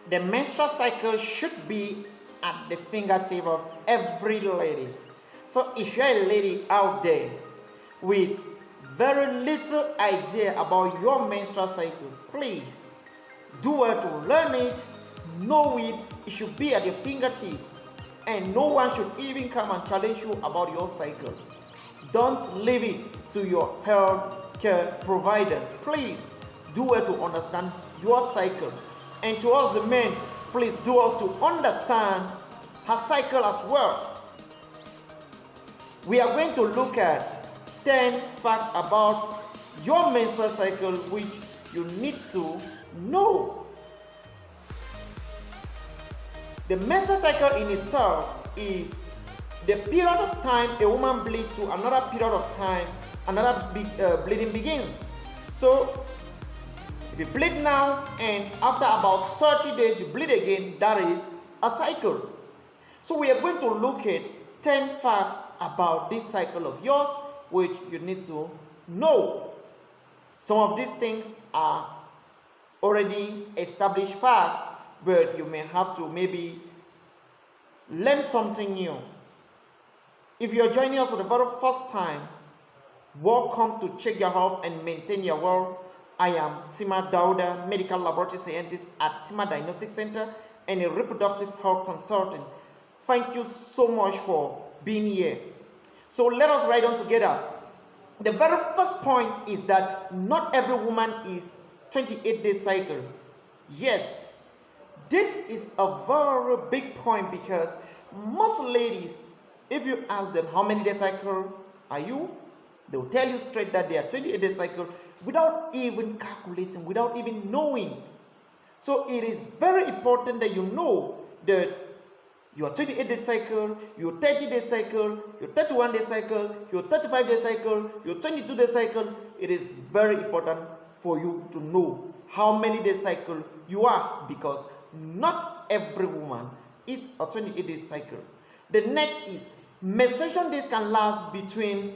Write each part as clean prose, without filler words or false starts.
The menstrual cycle should be at the fingertip of every lady. So if you're a lady out there with very little idea about your menstrual cycle, please do well to learn it, know it. It should be at your fingertips, and no one should even come and challenge you about your cycle. Don't leave it to your health care providers. Please do well to understand your cycle. And to us, the men, please do us to understand her cycle as well. We are going to look at 10 facts about your menstrual cycle which you need to know. The menstrual cycle in itself is the period of time a woman bleeds to another period of time, another bleeding begins. So if you bleed now and after about 30 days you bleed again, that is a cycle. So we are going to look at 10 facts about this cycle of yours which you need to know. Some of these things are already established facts, but you may have to maybe learn something new. If you are joining us for the very first time, welcome to Check Your Health and Maintain Your Wealth. I am Tima Dauda, medical laboratory scientist at Tima Diagnostic Center and a reproductive health consultant. Thank you so much for being here. So let us write on together. The very first point is that not every woman is 28-day cycle. Yes, this is a very big point because most ladies, if you ask them how many day cycle are you, they will tell you straight that they are 28-day cycle without even calculating, without even knowing. So it is very important that you know that your 28-day cycle, your 30-day cycle, your 31-day cycle, your 35-day cycle, your 22-day cycle. It is very important for you to know how many day cycle you are because not every woman is a 28-day cycle. The next is menstruation days can last between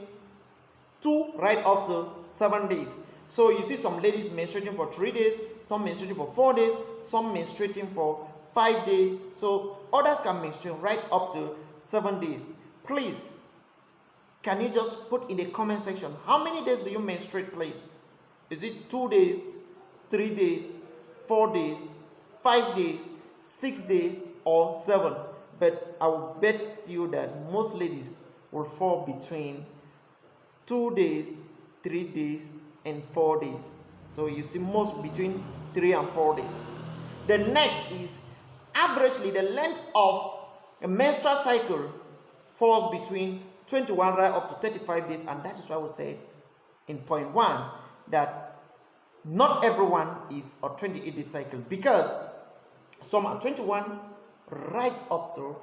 2 right up to 7 days. So you see some ladies menstruating for 3 days, some menstruating for 4 days, some menstruating for 5 days. So others can menstruate right up to 7 days. Please, can you just put in the comment section how many days do you menstruate, please? Is it 2 days, 3 days, 4 days, 5 days, 6 days, or 7? But I will bet you that most ladies will fall between 2 days, 3 days, and 4 days. So you see most between 3 and 4 days. The next is averagely the length of a menstrual cycle falls between 21 right up to 35 days, and that is why we say in point 1 that not everyone is a 28-day cycle because some are 21 right up to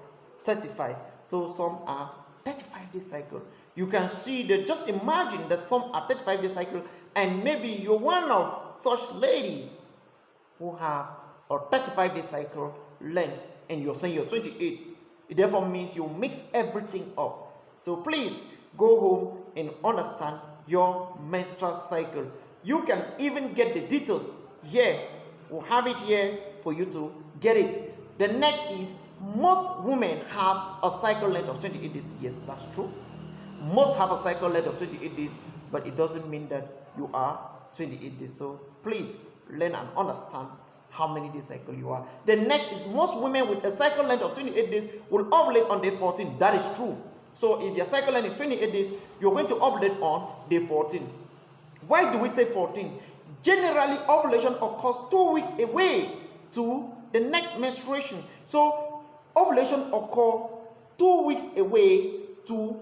35, so some are 35-day cycle. You can see that, just imagine that some are 35-day cycle and maybe you're one of such ladies who have a 35-day cycle length and you're saying you're 28. It therefore means you mix everything up. So please go home and understand your menstrual cycle. You can even get the details here. We'll have it here for you to get it. The next is most women have a cycle length of 28 days. Yes, that's true. Most have a cycle length of 28 days, but it doesn't mean that you are 28 days. So please learn and understand how many days cycle you are. The next is most women with a cycle length of 28 days will ovulate on day 14. That is true. So if your cycle length is 28 days, you're going to ovulate on day 14. Why do we say 14? Generally, ovulation occurs 2 weeks away to the next menstruation. So ovulation occurs 2 weeks away to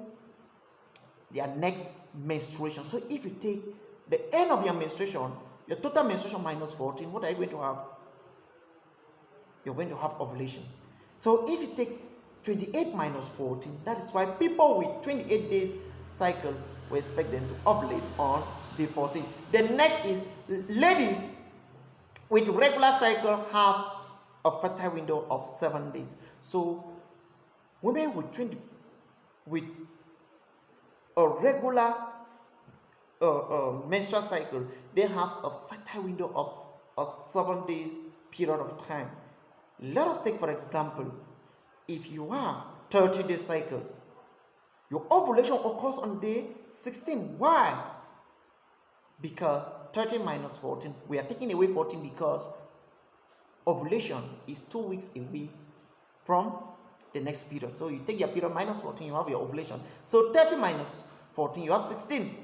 their next menstruation. So if you take the end of your menstruation, your total menstruation minus 14, what are you going to have? You're going to have ovulation. So if you take 28 minus 14, that is why people with 28 days cycle, we expect them to ovulate on day 14. The next is ladies with regular cycle have a fertile window of 7 days. So women with a regular menstrual cycle, they have a fertile window of a 7 days period of time. Let us take for example, if you are 30-day cycle, your ovulation occurs on day 16. Why? Because 30 minus 14, we are taking away 14 because ovulation is 2 weeks away from the next period. So you take your period minus 14, you have your ovulation. So 30 minus 14, you have 16.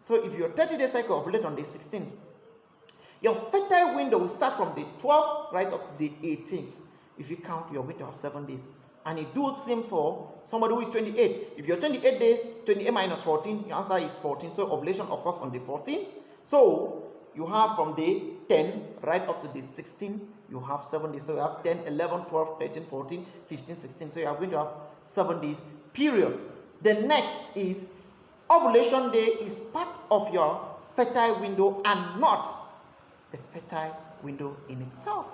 So if your 30-day cycle ovulate on day 16, your fertile window will start from the 12th right up to the 18th. If you count, you're going to have 7 days. And it do the same for somebody who is 28. If you're 28 days, 28 minus 14, your answer is 14. So ovulation occurs on the 14th. So you have from day 10 right up to the 16, you have 7 days. So you have 10, 11, 12, 13, 14, 15, 16. So you are going to have 7 days, period. The next is ovulation day is part of your fertile window and not the fertile window in itself.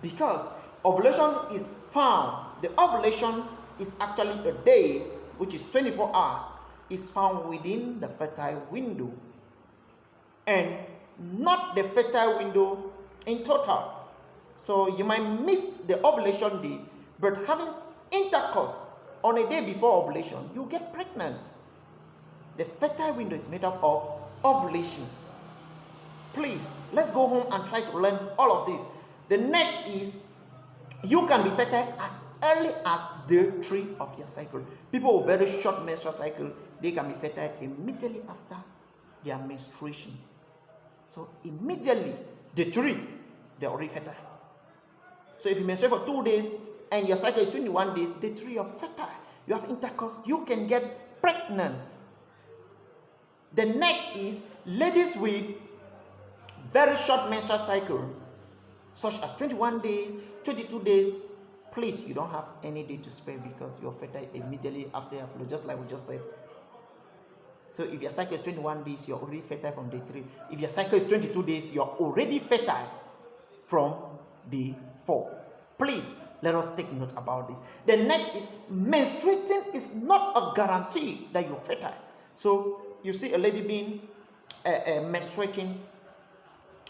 Because ovulation is found, the ovulation is actually a day, which is 24 hours, is found within the fertile window and not the fertile window in total. So you might miss the ovulation day, but having intercourse on a day before ovulation, you get pregnant. The fertile window is made up of ovulation. Please, let's go home and try to learn all of this. The next is, you can be fertile as early as day 3 of your cycle. People with very short menstrual cycle, they can be fertile immediately after their menstruation. So immediately, day 3, they're already fertile. So if you menstruate for 2 days and your cycle is 21 days, day 3 you're fertile. You have intercourse, you can get pregnant. The next is ladies with very short menstrual cycle, such as 21 days, 22 days. Please, you don't have any day to spare because you're fertile immediately after your flow, just like we just said. So if your cycle is 21 days, you're already fertile from day 3. If your cycle is 22 days, you're already fertile from day 4. Please, let us take note about this. The next is menstruating is not a guarantee that you're fertile. So you see a lady being menstruating,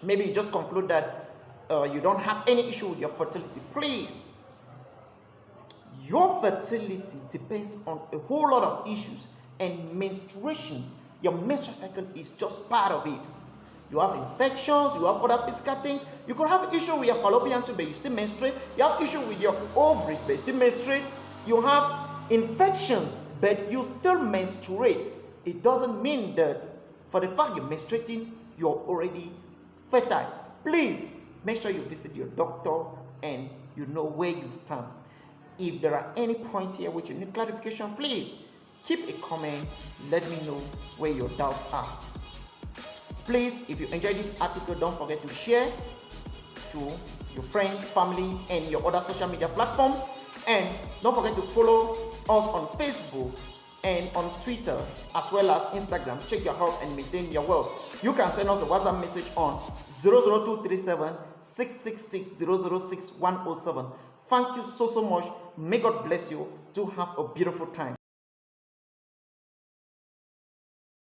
maybe you just conclude that you don't have any issue with your fertility. Please, your fertility depends on a whole lot of issues, and menstruation, your menstrual cycle is just part of it. You have infections, you have other physical things. You could have issue with your fallopian tube, but you still menstruate. You have issue with your ovaries, but you still menstruate. You have infections, but you still menstruate. It doesn't mean that for the fact you're menstruating, you're already fertile. Please make sure you visit your doctor and you know where you stand. If there are any points here which you need clarification, please keep a comment. Let me know where your doubts are. Please, if you enjoyed this article, don't forget to share to your friends, family, and your other social media platforms. And don't forget to follow us on Facebook and on Twitter as well as Instagram. Check your health and maintain your wealth. You can send us a WhatsApp message on 00237 666 006 107. Thank you so much. May God bless you. Do have a beautiful time.